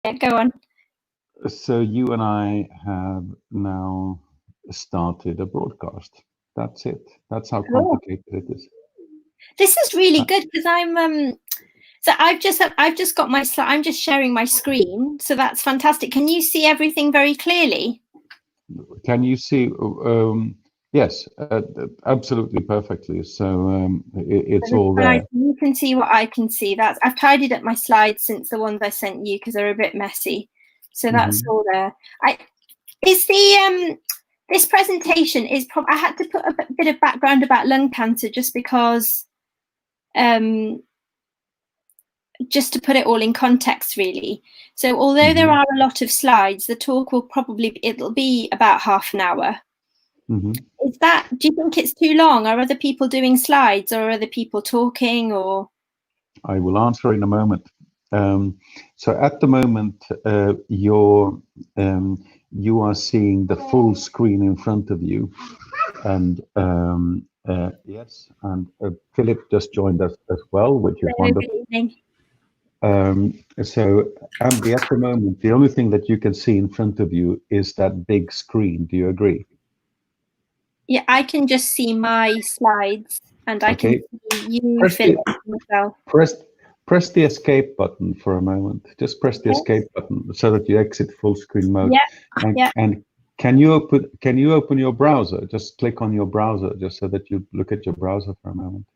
Yeah, go on. So you and I have now started a broadcast. That's it. That's how complicated it is. This is really good because so I've just got my I'm just sharing my screen, so that's fantastic. Can you see everything very clearly? Can you see? Yes, absolutely perfectly. So it's all there. You can see what I can see. I've tidied up my slides since the ones I sent you because they're a bit messy. So that's all there. This presentation is I had to put a bit of background about lung cancer just because just to put it all in context, really. So although there are a lot of slides, the talk will it'll be about half an hour. Do you think it's too long? Are other people doing slides, or are other people talking, or? I will answer in a moment. So at the moment, you are seeing the full screen in front of you, and yes, and Philip just joined us as well, which is wonderful. So Ambi, at the moment, the only thing that you can see in front of you is that big screen. Do you agree? Yeah, I can just see my slides, and I can see you, Philip, myself. Press the escape button for a moment. Just press the escape button so that you exit full screen mode. And can you open your browser? Just click on your browser, just so that you look at your browser for a moment.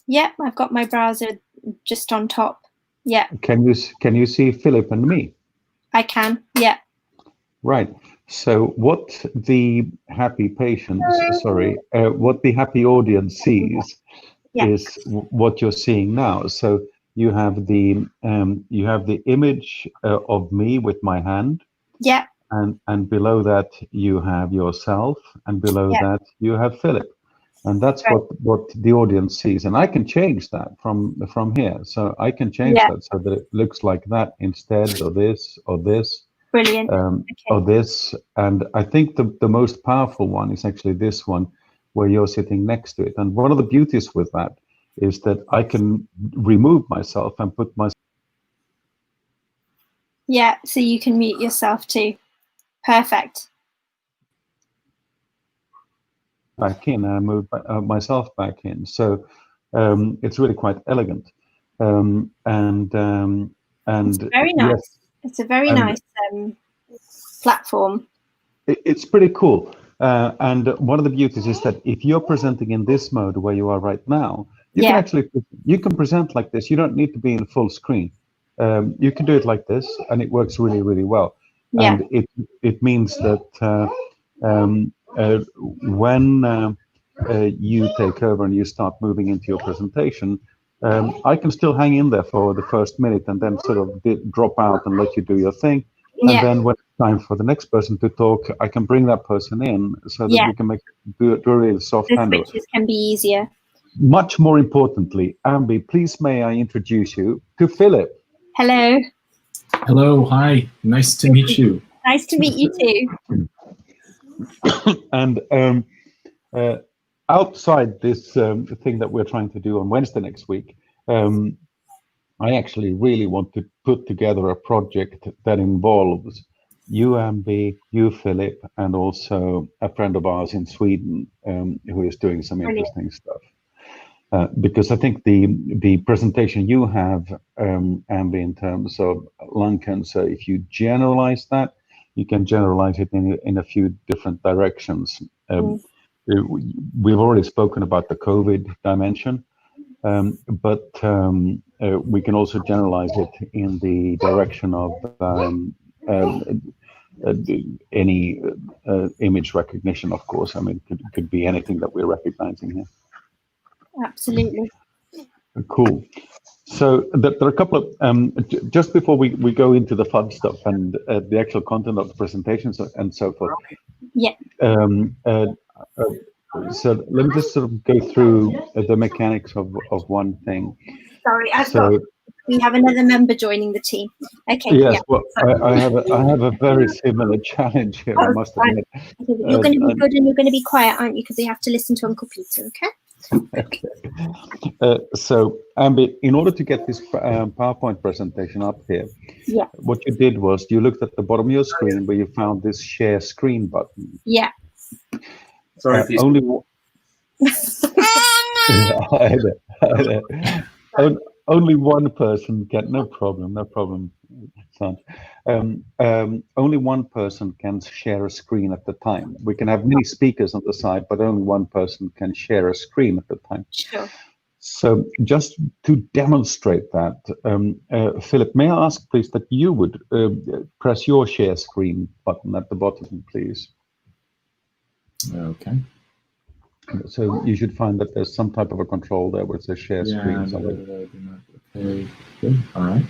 Yeah, I've got my browser just on top. Yeah. Can you see Philip and me? I can. Yeah. Right. So what the happy what the happy audience sees is what you're seeing now. So you have the image of me with my hand. Yeah. And below that you have yourself, and below that you have Philip. And that's what the audience sees. And I can change that from here. So I can change that so that it looks like that instead, or this, or this. Brilliant. Or this. And I think the most powerful one is actually this one, where you're sitting next to it. And one of the beauties with that is that I can remove myself and put myself. Yeah, so you can mute yourself too. Perfect. Back in, and I move myself back in. So it's really quite elegant. And it's very nice. Yes, it's a very nice platform. It's pretty cool. And one of the beauties is that if you're presenting in this mode where you are right now, you can actually present like this. You don't need to be in full screen. You can do it like this, and it works really, really well. Yeah. And it means that when you take over and you start moving into your presentation, I can still hang in there for the first minute and then sort of drop out and let you do your thing. And then when it's time for the next person to talk, I can bring that person in so that we can do a really soft handover. Switches can be easier. Much more importantly, Ambi, please may I introduce you to Philip. Hello. Hello, hi. Nice to meet you. Nice to meet you too. And outside this thing that we're trying to do on Wednesday next week, I actually really want to put together a project that involves you, Ambi, you, Philip, and also a friend of ours in Sweden who is doing some interesting stuff. Because I think the presentation you have, Ambi, in terms of lung cancer, if you generalize that, you can generalize it in a few different directions. We've already spoken about the COVID dimension, but we can also generalize it in the direction of any image recognition, of course. I mean, it could be anything that we're recognizing here. Absolutely. Cool. So there are a couple of, just before we go into the fun stuff and the actual content of the presentations and so forth. Yeah. So let me just sort of go through the mechanics of one thing. Sorry, we have another member joining the team. Okay. Yes, well, I have a very similar challenge here, I must admit. You're going to be good and you're going to be quiet, aren't you? Because we have to listen to Uncle Peter, okay? Okay. So, Ambi, in order to get this PowerPoint presentation up here, Yeah. what you did was you looked at the bottom of your screen where you found this share screen button. Yeah. Sorry, only one person can. No problem. Son. Only one person can share a screen at the time. We can have many speakers on the side, but only one person can share a screen at the time. Sure. So just to demonstrate that, Philip, may I ask, please, that you would press your share screen button at the bottom, please. Okay. So you should find that there's some type of a control there where it says share screen. Okay, good. All right.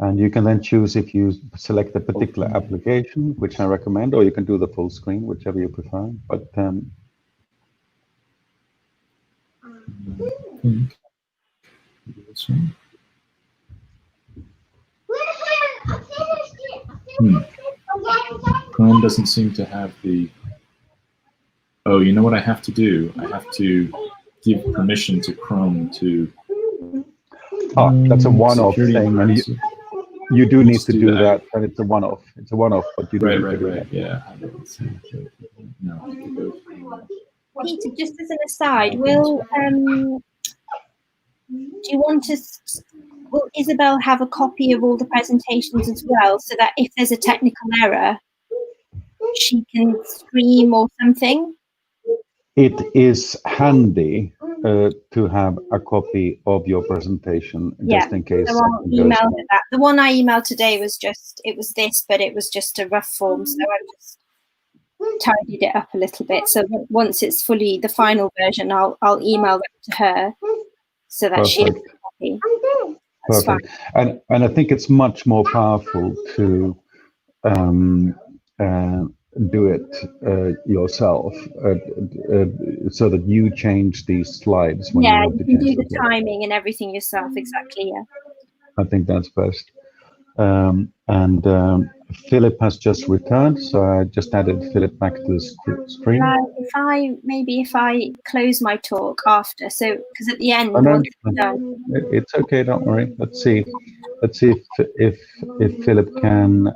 And you can then choose if you select a particular application, which I recommend, or you can do the full screen, whichever you prefer. But This one. Chrome doesn't seem to have the. Oh, you know what I have to do? I have to give permission to Chrome to. That's a one-off thing, and you do need to do that, and it's a one-off. It's a one-off, but you do need to do that. Yeah. No. Peter, just as an aside, will Isabel have a copy of all the presentations as well, so that if there's a technical error, she can scream or something? It is handy to have a copy of your presentation, just in case. So I'll email that. The one I emailed today was this, but it was just a rough form, so I just tidied it up a little bit. So once it's fully the final version, I'll email that to her so that she has a copy. That's perfect. Fine. And I think it's much more powerful to do it yourself, so that you change these slides when you want to you can change do the timing and everything yourself. Exactly. Yeah. I think that's best. Philip has just returned, so I just added Philip back to the screen. If I close my talk after, so because at the end, once it's done. It's okay. Don't worry. Let's see if Philip can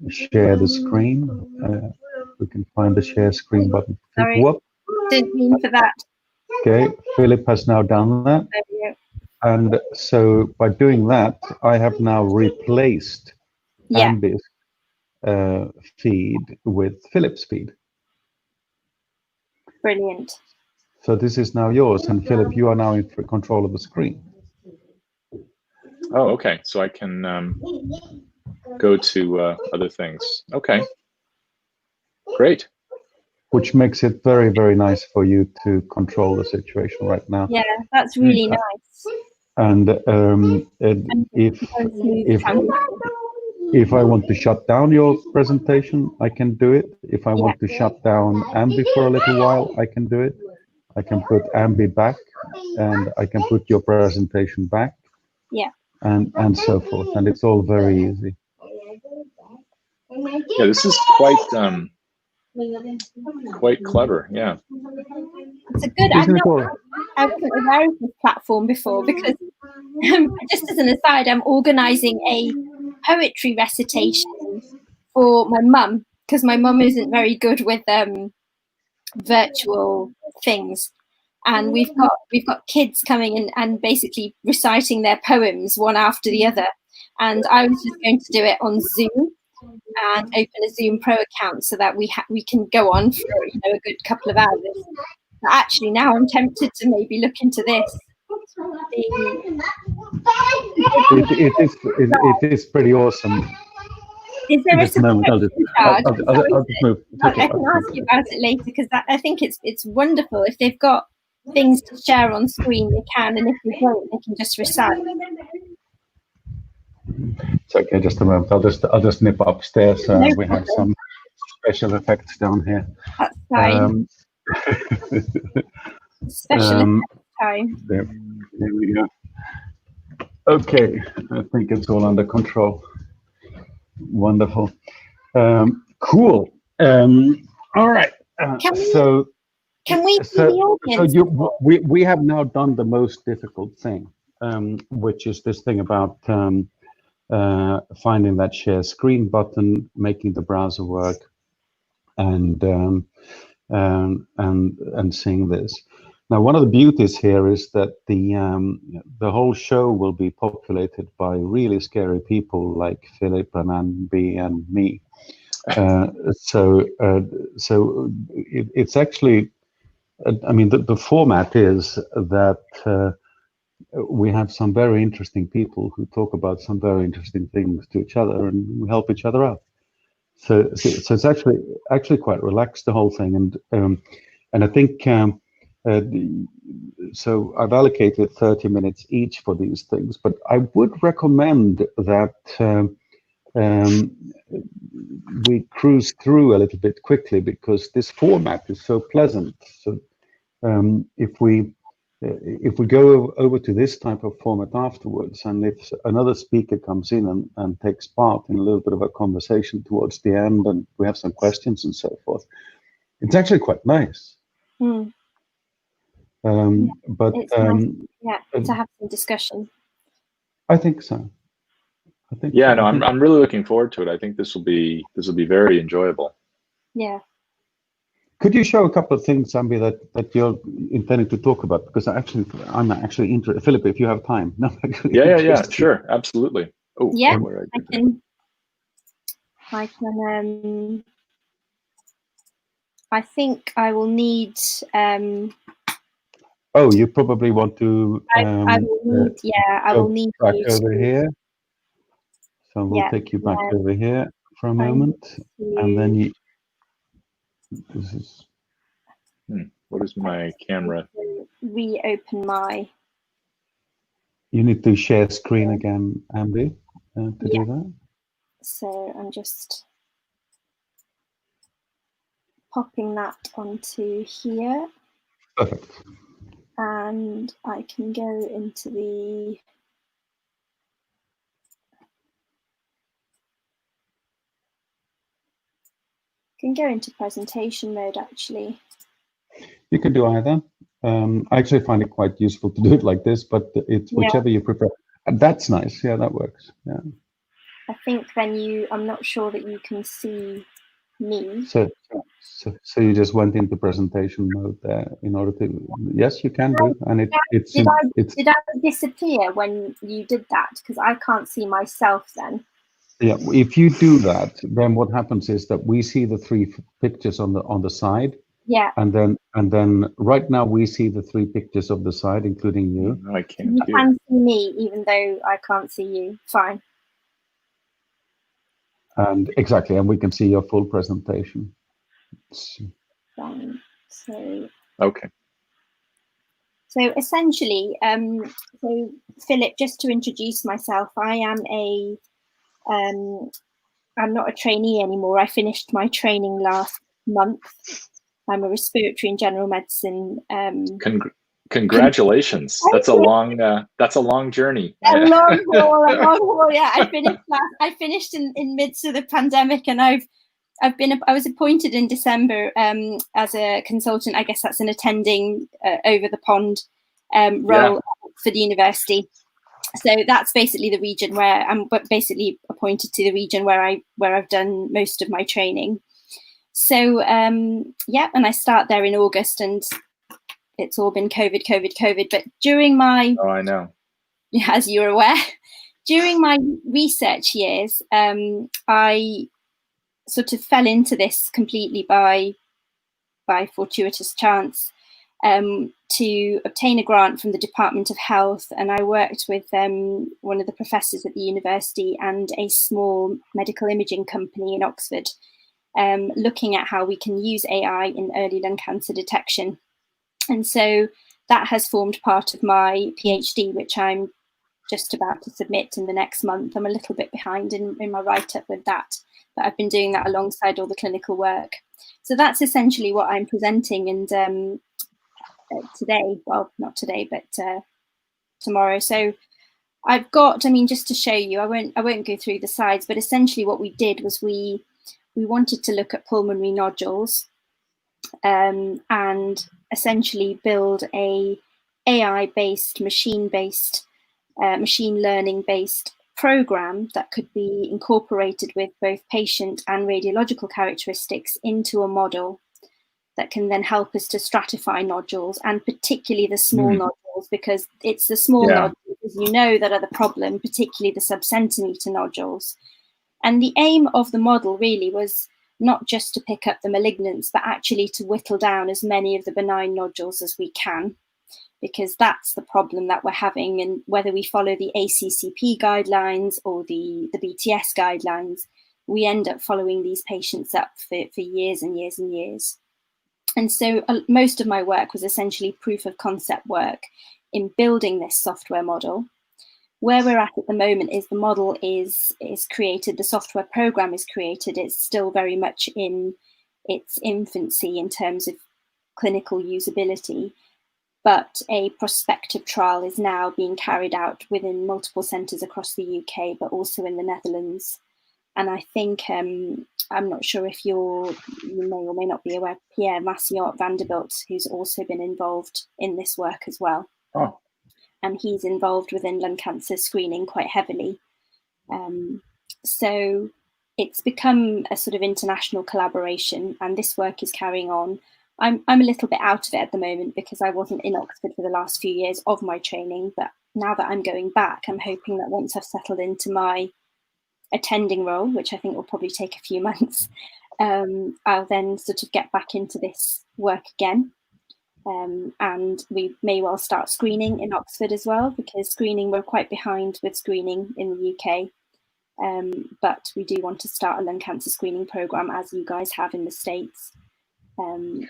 share the screen. We can find the share screen button. Sorry, didn't mean for that. Okay, Philip has now done that. There we go. And so by doing that, I have now replaced Ambi's feed with Philip's feed. Brilliant. So this is now yours, and Philip, you are now in control of the screen. Oh, okay. So I can go to other things. Okay. Great. Which makes it very, very nice for you to control the situation right now. Yeah, that's really nice. And if I want to shut down your presentation, I can do it. If I want to shut down Ambi for a little while, I can do it. I can put Ambi back, and I can put your presentation back. Yeah. And so forth. And it's all very easy. Yeah, this is quite clever. Yeah. It's a good. I wasn't aware of this platform before because, just as an aside, I'm organising a poetry recitation for my mum because my mum isn't very good with virtual things, and we've got kids coming in and basically reciting their poems one after the other, and I was just going to do it on Zoom and open a Zoom Pro account so that we can go on for a good couple of hours. But actually, now I'm tempted to maybe look into this. It is pretty awesome. Is there a I'll just move. I can ask you about it later because I think it's wonderful. If they've got things to share on screen, they can, and if they don't, they can just recite. It's okay, just a moment. I'll just nip upstairs. We have some special effects down here. That's fine. Special effects time. There we go. Okay, I think it's all under control. Wonderful. Cool. All right. Can we see the audience? We have now done the most difficult thing, which is this thing about finding that share screen button, making the browser work, and seeing this. Now, one of the beauties here is that the whole show will be populated by really scary people like Philip and Andy and me. So it's actually, I mean, the format is that we have some very interesting people who talk about some very interesting things to each other, and we help each other out. So it's actually quite relaxed, the whole thing, and I think so I've allocated 30 minutes each for these things, but I would recommend that we cruise through a little bit quickly, because this format is so pleasant. So if we go over to this type of format afterwards, and if another speaker comes in and takes part in a little bit of a conversation towards the end, and we have some questions and so forth, it's actually quite nice. Mm. But it's nice, to have some discussion. I think so. Yeah, no, I'm really looking forward to it. I think this will be very enjoyable. Yeah. Could you show a couple of things, Zambi, that you're intending to talk about? Because I'm actually interested. Philip, if you have time. No, yeah, sure, absolutely. Oh, yeah, I can. I think I will need. Oh, you probably want to. I will need. I will need back over here. So we'll take you back over here for a moment, and then you. This is. What is my camera? Reopen my. You need to share screen again, Andy, to do that. So I'm just popping that onto here. Perfect. And I can go into the. Can go into presentation mode, actually. You can do either. I actually find it quite useful to do it like this, but it's whichever you prefer. And that's nice. Yeah, that works. Yeah. I think then I'm not sure that you can see me. So you just went into presentation mode there in order to. Yes, you can do. And did I disappear when you did that? Because I can't see myself then. Yeah, if you do that, then what happens is that we see the three pictures on the side. Yeah. And then right now we see the three pictures of the side, including you. No, I can't. You can see me, even though I can't see you. Fine. And exactly, and we can see your full presentation. Fine. So. Okay. So essentially, so Philip, just to introduce myself, I am I'm not a trainee anymore. I finished my training last month. I'm a respiratory and general medicine. Congratulations! That's a long journey. A long haul. Yeah, I finished in midst of the pandemic, and I was appointed in December as a consultant. I guess that's an attending over the pond role for the university. So that's basically the region where I'm basically appointed to the region where I've done most of my training. So and I start there in August, and it's all been COVID. But during my I know, as you're aware, during my research years, I sort of fell into this completely by fortuitous chance. To obtain a grant from the Department of Health, and I worked with one of the professors at the university and a small medical imaging company in Oxford, looking at how we can use AI in early lung cancer detection. And so that has formed part of my PhD, which I'm just about to submit in the next month. I'm a little bit behind in my write-up with that, but I've been doing that alongside all the clinical work. So that's essentially what I'm presenting, and today, well, not today, but tomorrow. So I've got, just to show you, I won't go through the slides, but essentially what we did was we wanted to look at pulmonary nodules, and essentially build a AI-based, machine learning-based program that could be incorporated with both patient and radiological characteristics into a model that can then help us to stratify nodules, and particularly the small nodules, because it's the small nodules, as you know, that are the problem, particularly the sub-centimeter nodules. And the aim of the model really was not just to pick up the malignants, but actually to whittle down as many of the benign nodules as we can, because that's the problem that we're having. And whether we follow the ACCP guidelines or the BTS guidelines, we end up following these patients up for years and years and years. And so most of my work was essentially proof of concept work in building this software model. Where we're at the moment is the model is created, the software program is created. It's still very much in its infancy in terms of clinical usability, but a prospective trial is now being carried out within multiple centres across the UK, but also in the Netherlands. And I think, I'm not sure if you may or may not be aware, Pierre Massiot Vanderbilt, who's also been involved in this work as well. Oh. And he's involved within lung cancer screening quite heavily. So it's become a sort of international collaboration, and this work is carrying on. I'm a little bit out of it at the moment because I wasn't in Oxford for the last few years of my training, but now that I'm going back, I'm hoping that once I've settled into my attending role, which I think will probably take a few months, I'll then sort of get back into this work again. And we may well start screening in Oxford as well, because we're quite behind with screening in the UK. But we do want to start a lung cancer screening program, as you guys have in the States, and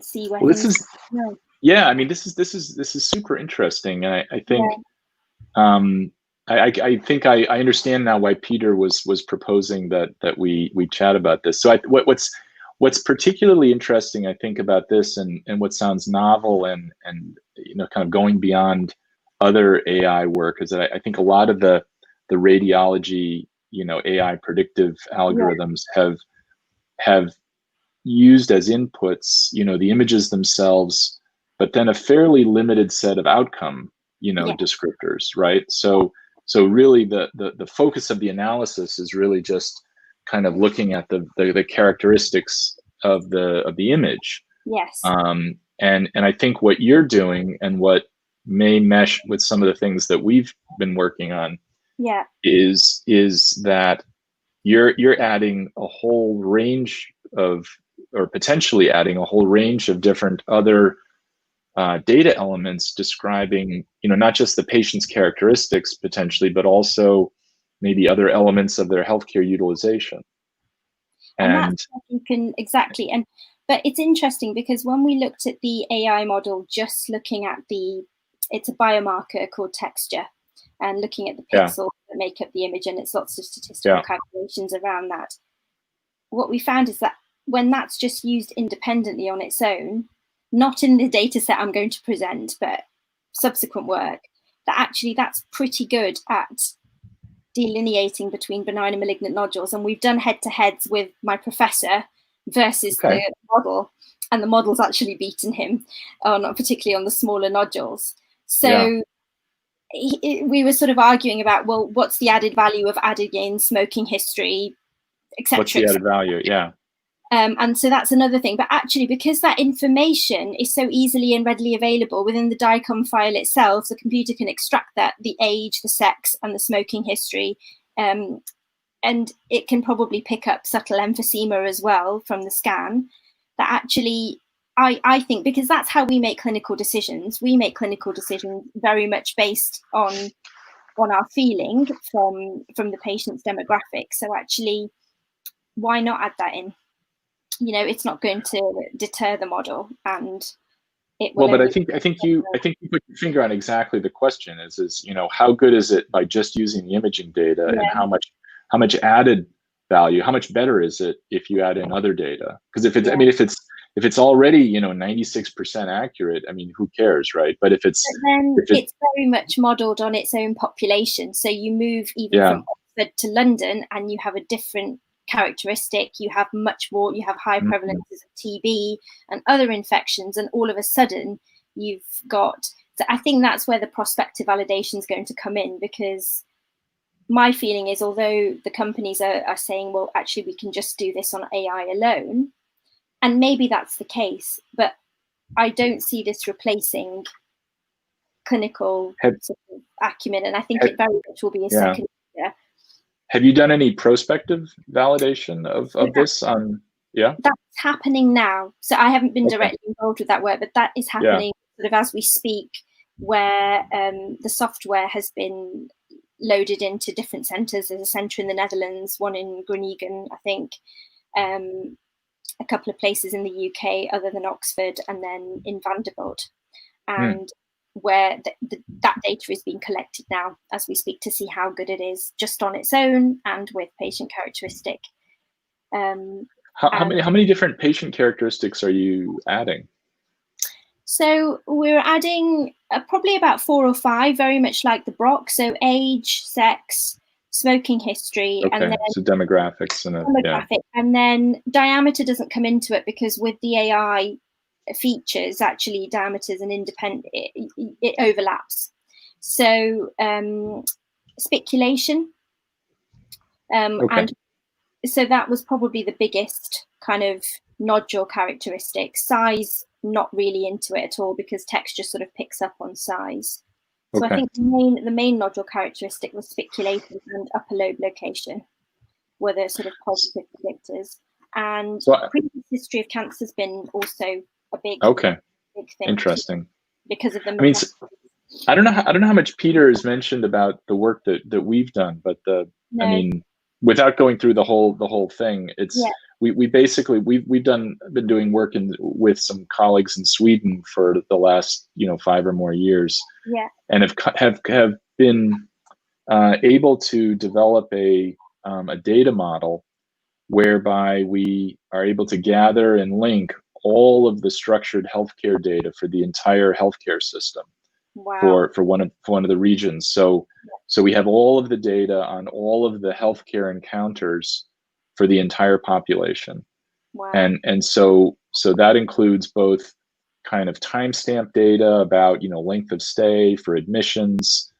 see where things go. Yeah, I mean, this is super interesting, and I think I think I understand now why Peter was proposing that we chat about this. So what's particularly interesting, I think, about this, and what sounds novel and kind of going beyond other AI work, is that I think a lot of the radiology AI predictive algorithms have used as inputs the images themselves, but then a fairly limited set of outcome descriptors, right? So really the focus of the analysis is really just kind of looking at the characteristics of the image. Yes. And I think what you're doing, and what may mesh with some of the things that we've been working on, is that you're adding a whole range of, or potentially adding a whole range of different other data elements describing, not just the patient's characteristics potentially, but also maybe other elements of their healthcare utilization. And that's what you can exactly. But it's interesting because when we looked at the AI model, just looking at it's a biomarker called texture, and looking at the pixels that make up the image, and it's lots of statistical calculations around that. What we found is that when that's just used independently on its own, not in the data set I'm going to present, but subsequent work, that's pretty good at delineating between benign and malignant nodules. And we've done head-to-heads with my professor versus the model, and the model's actually beaten him, not particularly on the smaller nodules. So we were sort of arguing about, well, what's the added value of adding in smoking history, etc. What's the added value? Yeah. And so that's another thing. But actually, because that information is so easily and readily available within the DICOM file itself, the computer can extract that, the age, the sex, and the smoking history. And it can probably pick up subtle emphysema as well from the scan. That actually, I think, because that's how we make clinical decisions. We make clinical decisions very much based on our feeling from the patient's demographics. So actually, why not add that in? It's not going to deter the model, and it will. Well, but I think you put your finger on exactly the question. Is how good is it by just using the imaging data, and how much added value, how much better is it if you add in other data? Because if it's already 96% accurate, I mean, who cares, right? But it's very much modelled on its own population. So you move even from Oxford to London, and you have a different characteristic, you have much more, you have high prevalences of TB and other infections, and all of a sudden you've got, so I think that's where the prospective validation is going to come in, because my feeling is, although the companies are saying, well, actually we can just do this on AI alone, and maybe that's the case, but I don't see this replacing clinical sort of acumen, and I think it very much will be a second year. Have you done any prospective validation of this? That's happening now. So I haven't been directly involved with that work, but that is happening sort of as we speak, where the software has been loaded into different centres. There's a centre in the Netherlands, one in Groningen, I think, a couple of places in the UK other than Oxford, and then in Vanderbilt, and where that data is being collected now as we speak to see how good it is just on its own and with patient characteristic. How many different patient characteristics are you adding? So we're adding probably about 4 or 5, very much like the BROC. So age, sex, smoking history, and then so demographics and then diameter doesn't come into it, because with the AI features, actually diameter is an independent, it overlaps. So spiculation, and so that was probably the biggest kind of nodule characteristic. Size, not really into it at all, because text just sort of picks up on size. So I think the main nodule characteristic was spiculation and upper lobe location were the sort of positive predictors. And previous history of cancer has been also a big thing. Interesting. Because of the I don't know how much Peter has mentioned about the work that we've done, but I mean, without going through the whole thing, it's we've been doing work with some colleagues in Sweden for the last 5 or more years, and have been able to develop a data model whereby we are able to gather and link all of the structured healthcare data for the entire healthcare system. For one of the regions. So we have all of the data on all of the healthcare encounters for the entire population. And so that includes both kind of timestamp data about length of stay for admissions,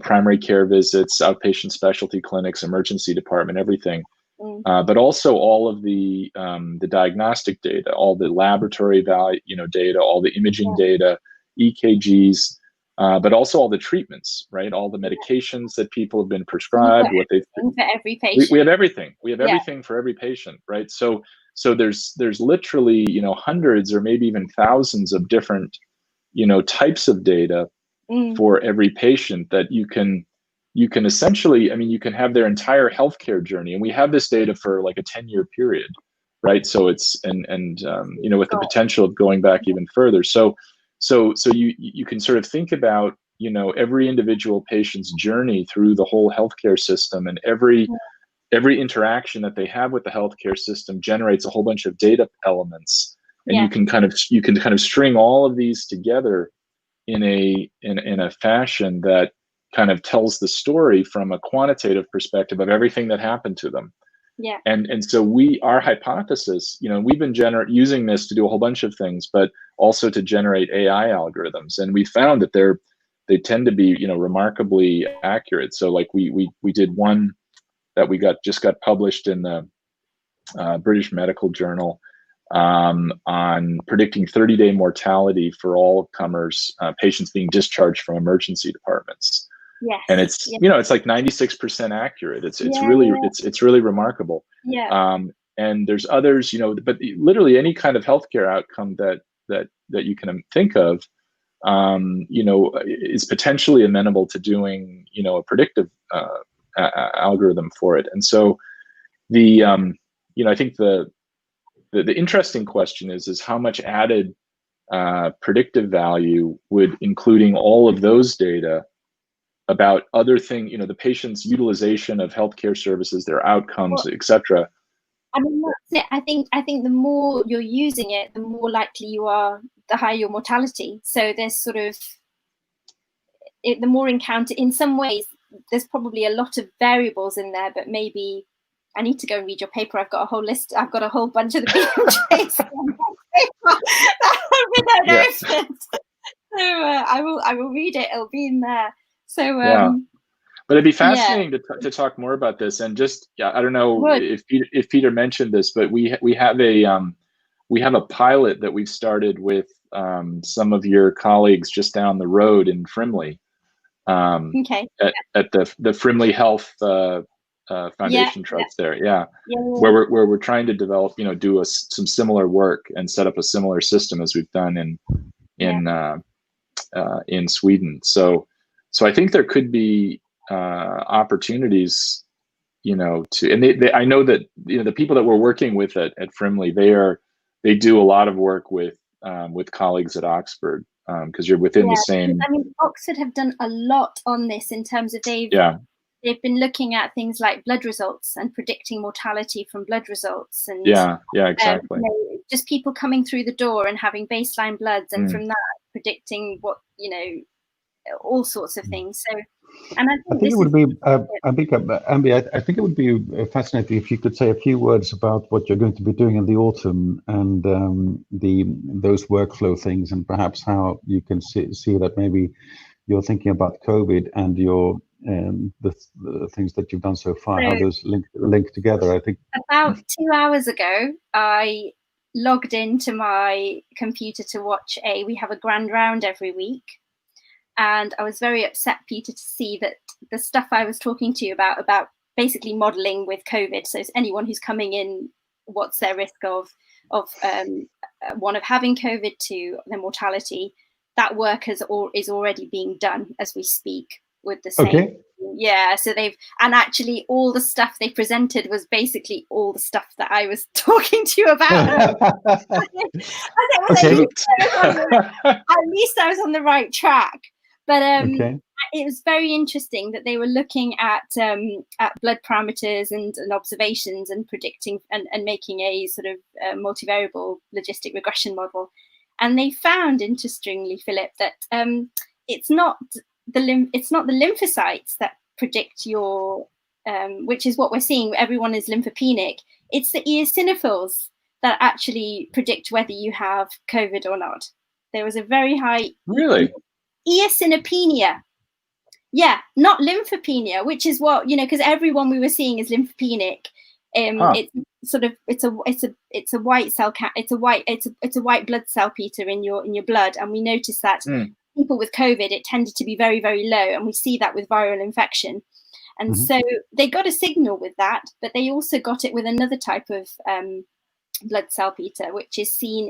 primary care visits, outpatient specialty clinics, emergency department, everything. But also all of the diagnostic data, all the laboratory value data, all the imaging data, EKGs. But also all the treatments, right? All the medications that people have been prescribed, what they've for every patient. We have everything. We have everything for every patient, right? So there's literally hundreds or maybe even thousands of different types of data for every patient that you can essentially, I mean, you can have their entire healthcare journey, and we have this data for like a 10-year period, right? So it's and with the potential of going back even further. So you can sort of think about every individual patient's journey through the whole healthcare system, and every interaction that they have with the healthcare system generates a whole bunch of data elements, and you can kind of string all of these together in a fashion that kind of tells the story from a quantitative perspective of everything that happened to them. And so our hypothesis, we've been using this to do a whole bunch of things, but also to generate AI algorithms. And we found that they tend to be, remarkably accurate. So like we did one that just got published in the British Medical Journal on predicting 30-day mortality for all comers, patients being discharged from emergency departments. And it's it's like 96% accurate. It's really remarkable. And there's others, but literally any kind of healthcare outcome that you can think of, is potentially amenable to doing a predictive algorithm for it. And so I think the interesting question is how much added predictive value would including all of those data about other things, the patient's utilization of healthcare services, their outcomes, etc. I mean, that's it. I think the more you're using it, the more likely you are, the higher your mortality. So there's sort of the more encounter. In some ways, there's probably a lot of variables in there, but maybe I need to go and read your paper. I've got a whole list. I've got a whole bunch of the BMJs So I will read it. It'll be in there. So but it'd be fascinating to talk more about this. And just I don't know if Peter mentioned this, but we have a pilot that we've started with some of your colleagues just down the road in Frimley. At the Frimley Health Foundation Trust there, where we're trying to develop, do some similar work and set up a similar system as we've done in Sweden. So I think there could be opportunities, to, and I know that the people that we're working with at Frimley, they do a lot of work with colleagues at Oxford. Because you're within the same. I mean, Oxford have done a lot on this in terms of they've been looking at things like blood results and predicting mortality from blood results, and exactly. Just people coming through the door and having baseline bloods, and from that predicting what all sorts of things. So, and I think it would be, Ambi, I think it would be fascinating if you could say a few words about what you're going to be doing in the autumn and those workflow things, and perhaps how you can see that maybe you're thinking about COVID and your the things that you've done so far, how those link together. I think about 2 hours ago, I logged into my computer to watch we have a grand round every week. And I was very upset, Peter, to see that the stuff I was talking to you about basically modelling with COVID. So anyone who's coming in, what's their risk of one, of having COVID, to their mortality, that work is already being done as we speak with the same. Okay. Yeah, so and actually all the stuff they presented was basically all the stuff that I was talking to you about. At least I was on the right track. But it was very interesting that they were looking at blood parameters and observations and predicting and making a sort of multivariable logistic regression model. And they found, interestingly, Philip, that it's not the lymphocytes that predict your, which is what we're seeing. Everyone is lymphopenic. It's the eosinophils that actually predict whether you have COVID or not. There was a very high eosinopenia. Yeah, not lymphopenia, which is what, because everyone we were seeing is lymphopenic. It's a white cell it's a white blood cell, Peter, in your blood, and we noticed that people with COVID, it tended to be very, very low, and we see that with viral infection. And so they got a signal with that, but they also got it with another type of blood cell, Peter, which is seen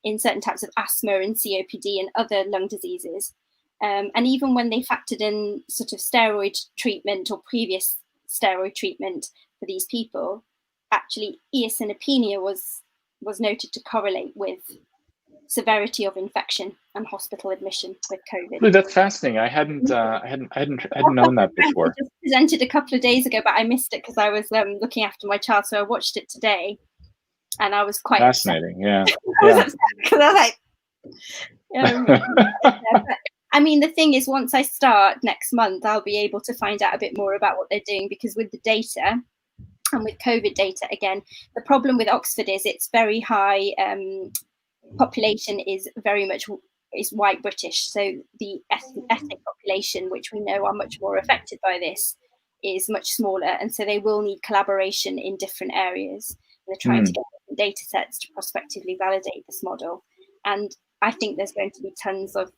in certain types of asthma and COPD and other lung diseases. And even when they factored in sort of steroid treatment or previous steroid treatment for these people, actually eosinopenia was noted to correlate with severity of infection and hospital admission with COVID. That's fascinating. I hadn't known that before. I just presented a couple of days ago, but I missed it because I was looking after my child, so I watched it today. And I was quite fascinating. Upset. I was upset because I was like, I mean, the thing is, once I start next month, I'll be able to find out a bit more about what they're doing, because with the data and with COVID data, again, the problem with Oxford is it's very high population is white British. So the ethnic population, which we know are much more affected by this, is much smaller. And so they will need collaboration in different areas. They're trying to get data sets to prospectively validate this model. And I think there's going to be tons of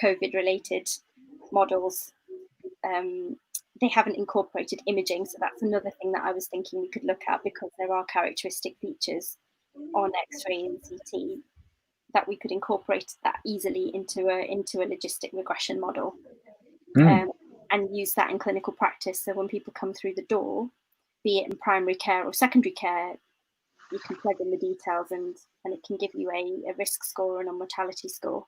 COVID-related models. They haven't incorporated imaging, so that's another thing that I was thinking we could look at, because there are characteristic features on X-ray and CT that we could incorporate that easily into a logistic regression model, and use that in clinical practice. So when people come through the door, be it in primary care or secondary care, you can plug in the details and it can give you a risk score and a mortality score,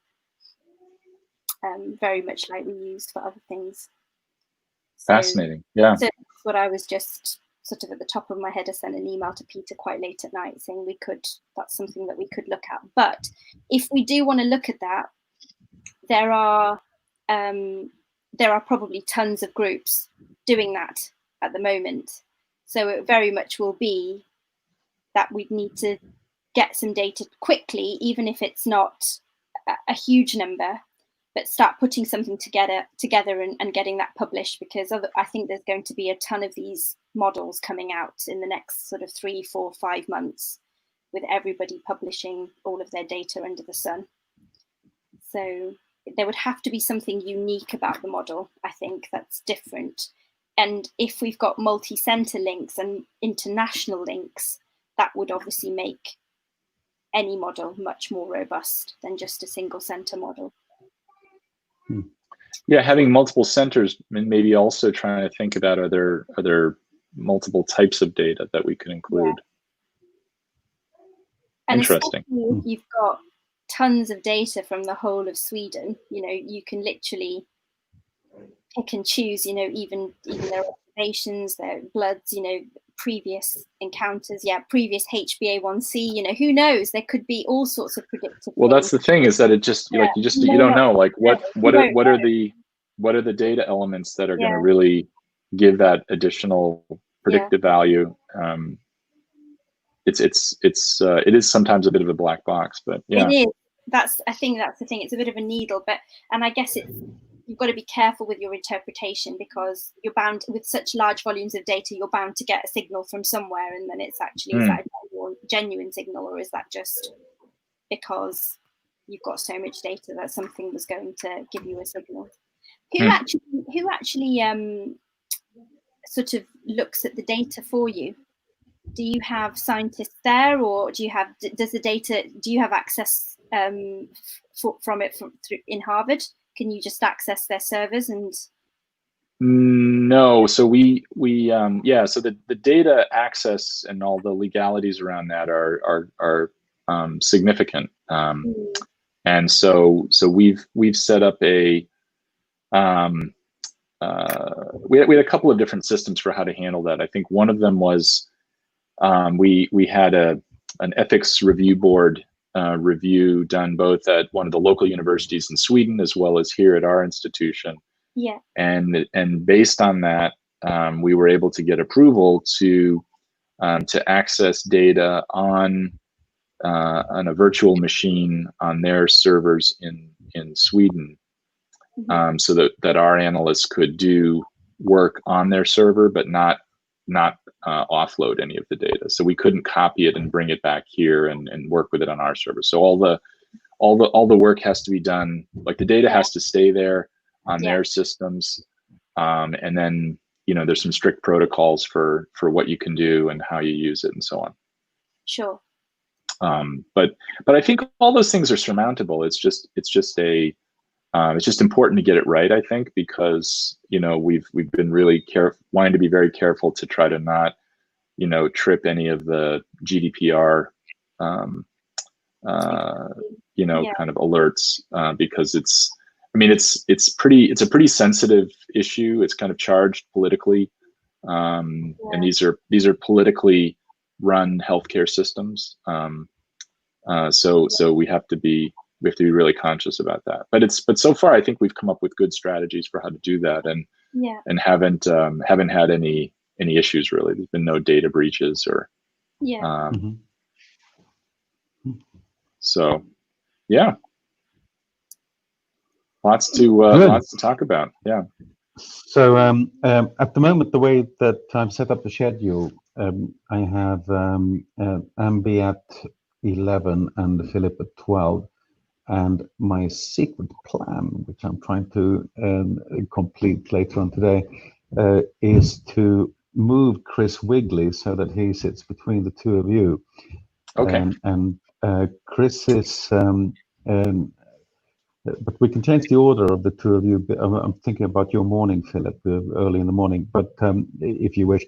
very much like we used for other things. So, fascinating. Yeah. So that's what I was just sort of at the top of my head. I sent an email to Peter quite late at night saying that's something that we could look at. But if we do want to look at that, there are probably tons of groups doing that at the moment. So it very much will be that we'd need to get some data quickly, even if it's not a huge number, but start putting something together and getting that published, because I think there's going to be a ton of these models coming out in the next sort of 3, 4, 5 months, with everybody publishing all of their data under the sun. So there would have to be something unique about the model, I think, that's different. And if we've got multi-center links and international links, that would obviously make any model much more robust than just a single center model. Yeah, having multiple centers, and maybe also trying to think about are there multiple types of data that we could include. Yeah. Interesting. And you've got tons of data from the whole of Sweden. You know, you can literally pick and choose. You know, even their observations, their bloods. You know, previous encounters. Yeah, previous HbA1c. You know, who knows? There could be all sorts of predictive. Well, that's the thing, is that it just like you don't know, like what are the data elements that are going to really give that additional predictive value. It is sometimes a bit of a black box, but yeah. It is. I think that's the thing. It's a bit of a needle, and I guess you've got to be careful with your interpretation, because you're bound, with such large volumes of data, you're bound to get a signal from somewhere, and then it's actually, is that a genuine signal, or is that just because you've got so much data that something was going to give you a signal? Who actually sort of looks at the data for you? Do you have scientists there, or do you have access from it through in Harvard? Can you just access their servers and? No, so we so the data access and all the legalities around that are significant, and so we've set up a we had a couple of different systems for how to handle that. I think one of them was we had an ethics review board review done both at one of the local universities in Sweden as well as here at our institution. Yeah. And based on that, we were able to get approval to access data on a virtual machine on their servers in Sweden, so that our analysts could do work on their server, but not offload any of the data. So we couldn't copy it and bring it back here and work with it on our server. So all the work has to be done, like the data has to stay there on their systems, and then there's some strict protocols for what you can do and how you use it and so on. Sure. But I think all those things are surmountable. It's just important to get it right, I think, because we've been really wanting to be very careful to try to not trip any of the GDPR kind of alerts, because it's a pretty sensitive issue. It's kind of charged politically, and these are politically run healthcare systems. So we have to be really conscious about that. But so far, I think we've come up with good strategies for how to do that, and haven't had any issues really. There's been no data breaches or so yeah. Lots to talk about. Yeah. So at the moment, the way that I've set up the schedule, I have Ambi at 11 and Philip at 12. And my secret plan, which I'm trying to complete later on today, is to move Chris Wigley so that he sits between the two of you. Okay. And Chris is, but we can change the order of the two of you. I'm thinking about your morning, Philip, early in the morning, but if you wish.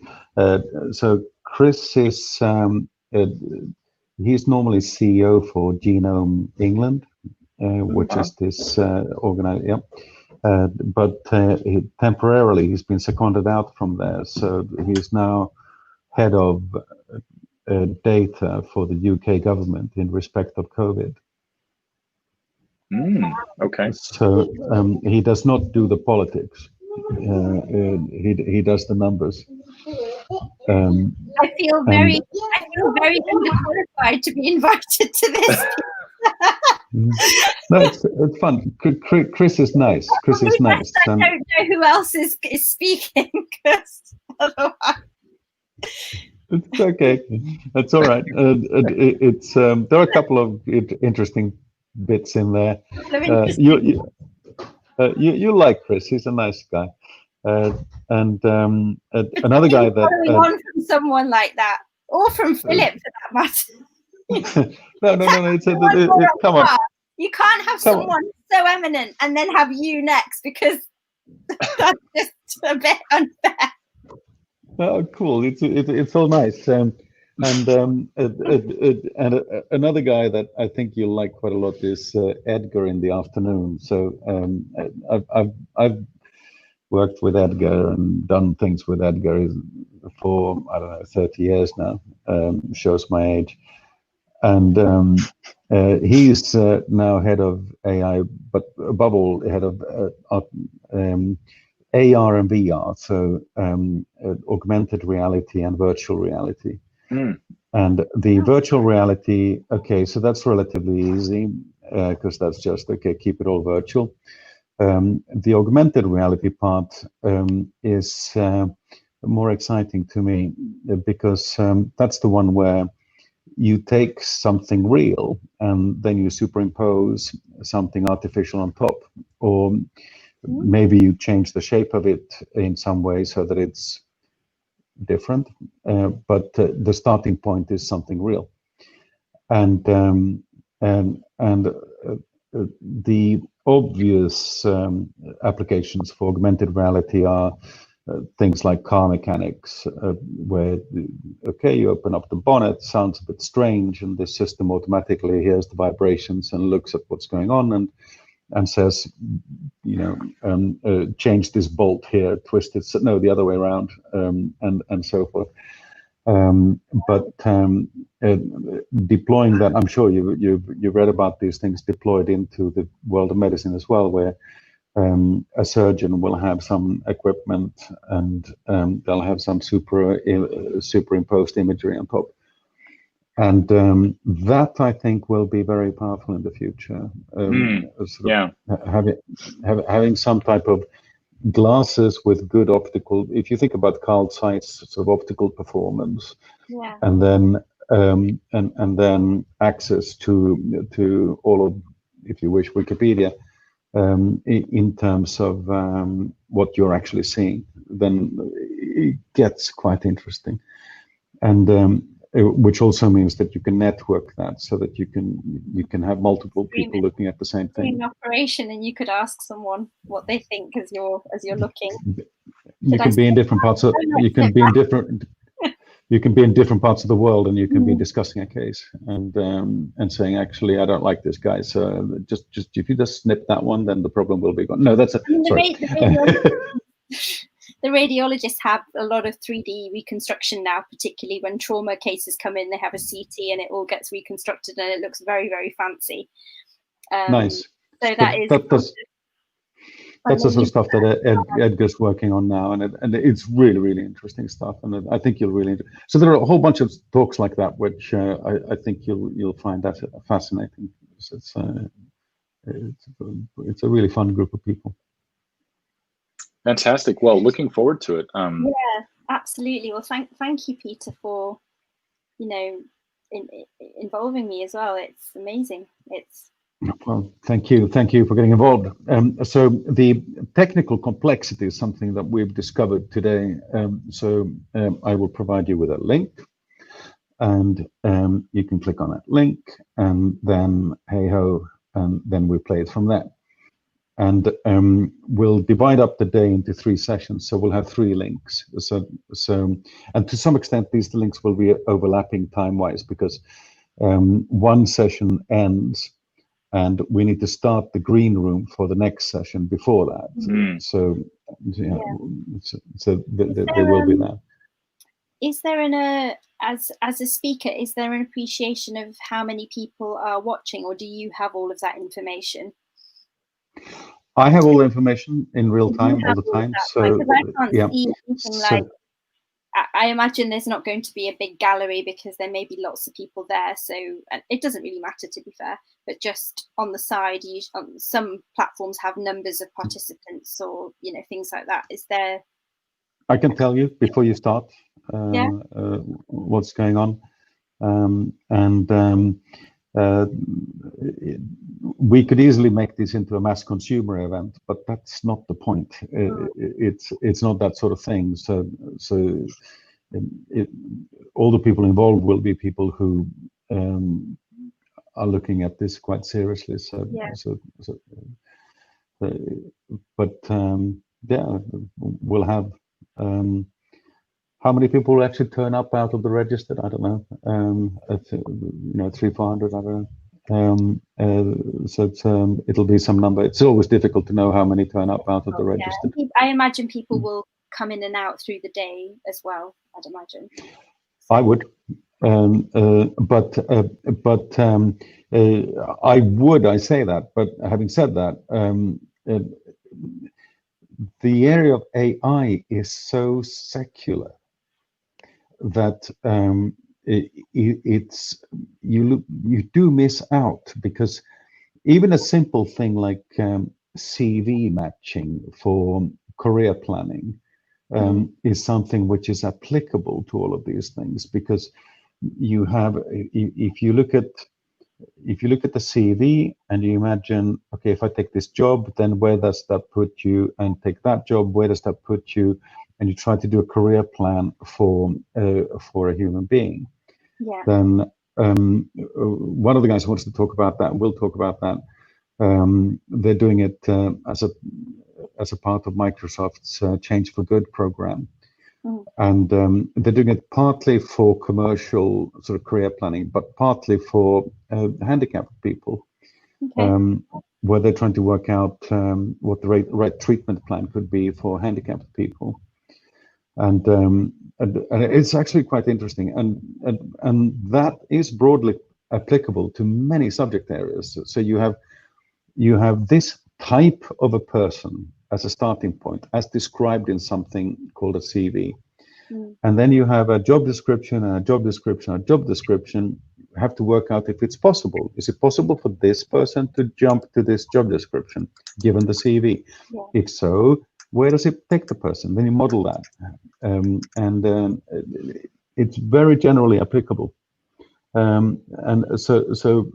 So Chris is, he's normally CEO for Genome England, which is this organization. But temporarily he's been seconded out from there. So he's now head of data for the UK government in respect of COVID. Okay. So he does not do the politics. He does the numbers. I feel very underqualified to be invited to this. No, it's fun. Chris is nice. Chris is nice. I don't know who else is speaking, because otherwise. It's okay. That's all right. It's there are a couple of interesting bits in there. You like Chris? He's a nice guy. And another guy that following on from someone like that, or from Philip for that matter. No. Come on. You can't have someone so eminent and then have you next, because that's just a bit unfair. Oh, cool! It's all nice. And another guy that I think you'll like quite a lot is Edgar in the afternoon. So I've worked with Edgar and done things with Edgar for, I don't know, 30 years now. Shows my age. And he's now head of AI, but above all, head of AR and VR, so augmented reality and virtual reality. And the virtual reality, okay, so that's relatively easy, because that's just, okay, keep it all virtual. The augmented reality part is more exciting to me, because that's the one where you take something real and then you superimpose something artificial on top, or maybe you change the shape of it in some way so that it's different, but the starting point is something real. And the obvious applications for augmented reality are things like car mechanics, where, okay, you open up the bonnet, sounds a bit strange, and the system automatically hears the vibrations and looks at what's going on and says, you know, change this bolt here, twist it, no, the other way around, and so forth. But deploying that, I'm sure you've read about these things deployed into the world of medicine as well, where a surgeon will have some equipment and they'll have some superimposed imagery on top. And that, I think, will be very powerful in the future. Having some type of glasses with good optical, if you think about Carl Zeig's sort of optical performance, and then and then access to all of, if you wish, Wikipedia, in terms of what you're actually seeing, then it gets quite interesting. And which also means that you can network that, so that you can have multiple people looking at the same thing. In operation, and you could ask someone what they think as you're looking. You can be in different parts of you can be in different parts of the world, and you can be discussing a case and saying, actually, I don't like this guy, so just if you just snip that one, then the problem will be gone. No, that's sorry. The radiologists have a lot of 3D reconstruction now, particularly when trauma cases come in. They have a CT and it all gets reconstructed, and it looks very, very fancy. Nice. So that's the sort of stuff that Edgar's working on now, and it's really, really interesting stuff. And I think you'll really. So there are a whole bunch of talks like that, which I think you'll find that fascinating. It's a really fun group of people. Fantastic. Well, looking forward to it. Yeah, absolutely. Well, thank you, Peter, for involving me as well. It's amazing. Well, thank you for getting involved. So the technical complexity is something that we've discovered today. So I will provide you with a link, and you can click on that link, and then hey ho, and then we play it from there. And we'll divide up the day into 3 sessions. So we'll have 3 links. So and to some extent, these links will be overlapping time-wise, because one session ends, and we need to start the green room for the next session before that. So there will be that. Is there as a speaker, is there an appreciation of how many people are watching, or do you have all of that information? I have all the information in real time, all the time. So I can't see anything like I imagine there's not going to be a big gallery because there may be lots of people there. So it doesn't really matter, to be fair. But just on the side, some platforms have numbers of participants or things like that. Is there? I can tell you before you start what's going on, we could easily make this into a mass consumer event, but that's not the point. It's not that sort of thing. So all the people involved will be people who are looking at this quite seriously. We'll have. How many people will actually turn up out of the registered? I don't know. 300-400. I don't know. It'll be some number. It's always difficult to know how many turn up out of the registered. I imagine people will come in and out through the day as well. I'd imagine. I would, I say that. But having said that, the area of AI is so secular that you do miss out, because even a simple thing like CV matching for career planning is something which is applicable to all of these things, because you have, if you look at the CV and you imagine, okay, if I take this job, then where does that put you? And take that job, where does that put you? And you try to do a career plan for a human being. Yeah. Then one of the guys who wants to talk about that, we'll talk about that. They're doing it as a part of Microsoft's Change for Good program. And they're doing it partly for commercial sort of career planning, but partly for handicapped people, where they're trying to work out what the right treatment plan could be for handicapped people. And it's actually quite interesting. And that is broadly applicable to many subject areas. So you have this type of a person as a starting point, as described in something called a CV. And then you have a job description and a job description, and a job description. You have to work out if it's possible. Is it possible for this person to jump to this job description, given the CV? Yeah. If so, where does it take the person? Then you model that. It's very generally applicable. And so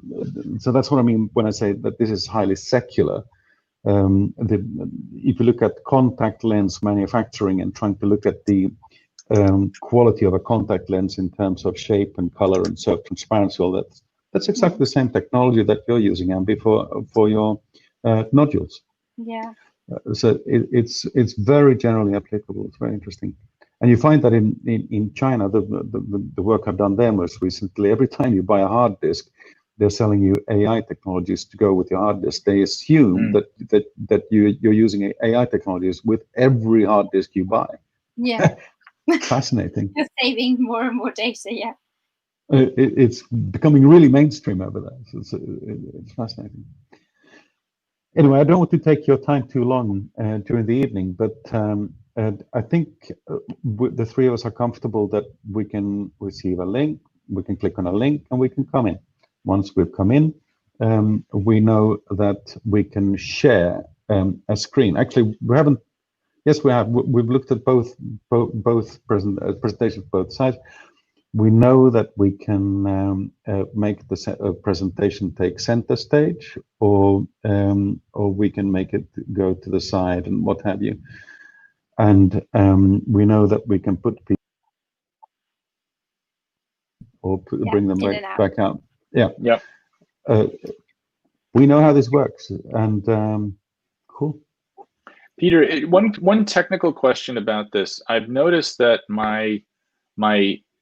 that's what I mean when I say that this is highly secular. If you look at contact lens manufacturing and trying to look at the quality of a contact lens in terms of shape and color and transparency, all that's exactly the same technology that you're using, Ambi, for your nodules. Yeah. So it's very generally applicable. It's very interesting. And you find that in China, the work I've done there most recently, every time you buy a hard disk, they're selling you AI technologies to go with your hard disk. They assume that you're using AI technologies with every hard disk you buy. Yeah. Fascinating. You're saving more and more data, yeah. It's becoming really mainstream over there. So it's fascinating. Anyway, I don't want to take your time too long during the evening, but I think the three of us are comfortable that we can receive a link, we can click on a link, and we can come in. Once we've come in, we know that we can share a screen. Actually, we haven't. Yes, we have. We've looked at both presentations, both sides. We know that we can make the presentation take center stage, or we can make it go to the side and what have you. And we know that we can put people or bring them back out. Yeah. Yep. We know how this works, and cool. Peter, one technical question about this. I've noticed that my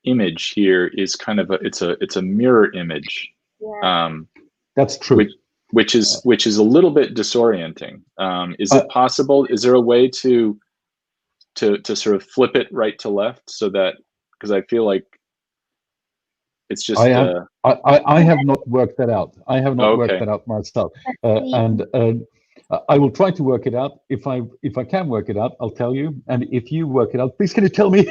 image here is kind of it's a mirror image. Yeah. That's true. Which is a little bit disorienting. Is it possible? Is there a way to sort of flip it right to left so that, because I feel like it's just. I have not worked that out. I have not worked that out myself, and I will try to work it out. If I can work it out, I'll tell you. And if you work it out, please can you tell me?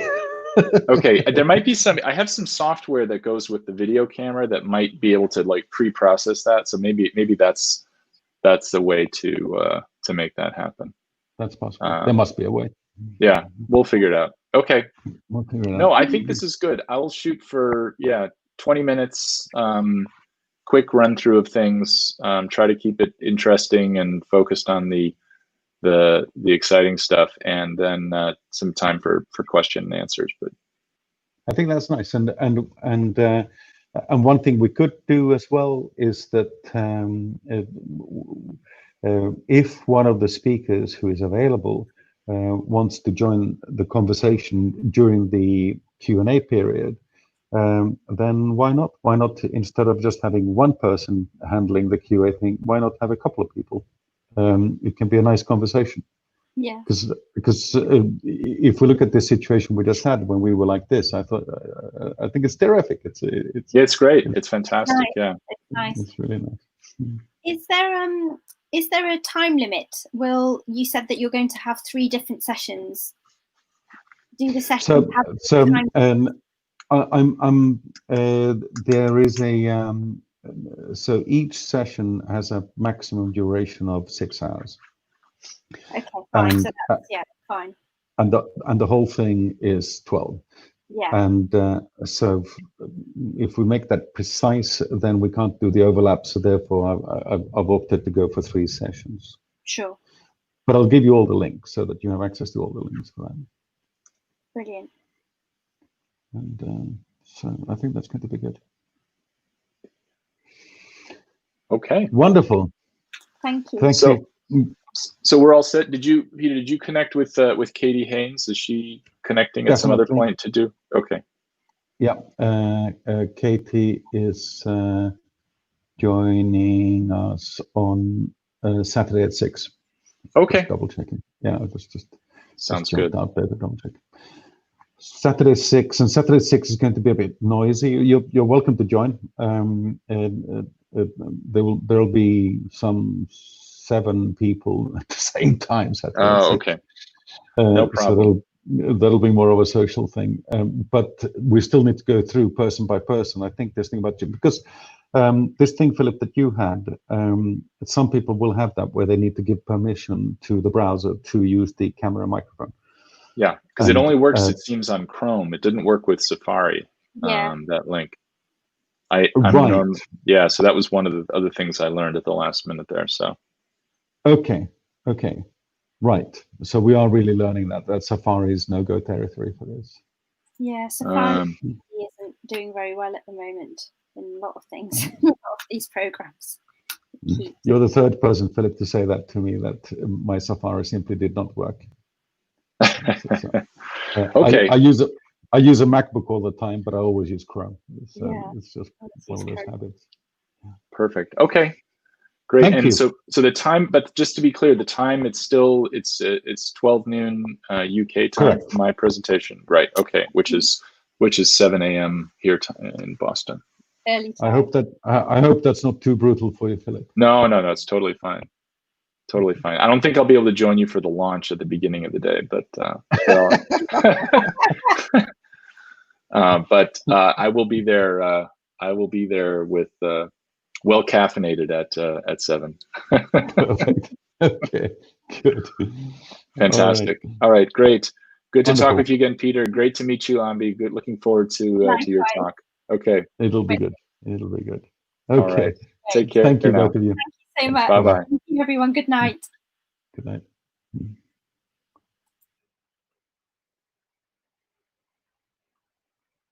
Okay, there might be some. I have some software that goes with the video camera that might be able to like pre-process that. So maybe that's the way to make that happen. That's possible. There must be a way. Yeah, we'll figure it out. Okay. We'll figure it out. No, I think this is good. I will shoot for 20 minutes. Quick run through of things. Try to keep it interesting and focused on the exciting stuff, and then some time for question and answers. But I think that's nice. And one thing we could do as well is that if one of the speakers who is available wants to join the conversation during the Q&A period, then why not? Why not, instead of just having one person handling the QA thing, why not have a couple of people? It can be a nice conversation. Yeah. Because if we look at this situation we just had when we were like this, I think it's terrific. It's great. It's fantastic. Nice. Yeah. It's nice. It's really nice. Is there a time limit? Will, you said that you're going to have 3 different sessions. Do the sessions have time? There is a so each session has a maximum duration of 6 hours. Okay, fine. So that's, fine. And the whole thing is 12. Yeah. And so if we make that precise, then we can't do the overlap. So therefore, I've opted to go for 3 sessions. Sure. But I'll give you all the links so that you have access to all the links for that. Brilliant. And so I think that's going to be good. Okay. Wonderful. Thank you. Thank you. So we're all set. Peter, did you connect with Katie Haynes? Is she connecting at some other point to do? Okay. Yeah. Katie is joining us on Saturday at 6. Okay. Just double checking. Yeah, it was just sounds good. Out there to double check. Saturday 6, and Saturday 6 is going to be a bit noisy. You're welcome to join. There'll be some 7 people at the same time. Oh, okay. No problem. So that'll be more of a social thing. But we still need to go through person by person. I think this thing about you, because this thing, Philip, that you had, some people will have that where they need to give permission to the browser to use the camera microphone. Yeah, because it only works, it seems, on Chrome. It didn't work with Safari, that link. Yeah, so that was one of the other things I learned at the last minute there. So. Okay, right. So we are really learning that Safari is no-go territory for this. Yeah, Safari isn't doing very well at the moment in a lot of things, a lot of these programs. You're the 3rd person, Philip, to say that to me, that my Safari simply did not work. Okay. I use a MacBook all the time, but I always use Chrome. It's just one of those habits. Perfect. Okay. Great. Thank you. So the time, but just to be clear, the time it's 12 noon UK time for my presentation, right? Okay, which is 7 a.m. here in Boston. Early time. I hope that's not too brutal for you, Philip. No, it's totally fine. Totally fine. I don't think I'll be able to join you for the launch at the beginning of the day, but I will be there. I will be there with well caffeinated at 7. Perfect. Okay. Good. Fantastic. All right. Great. Good to talk with you again, Peter. Great to meet you, Ambi. Good. Looking forward to your talk. Okay. It'll be good. Okay. All right. Take care. Thank you, both of you. Thank you so much. Bye-bye. Thank you, everyone. Good night. Good night.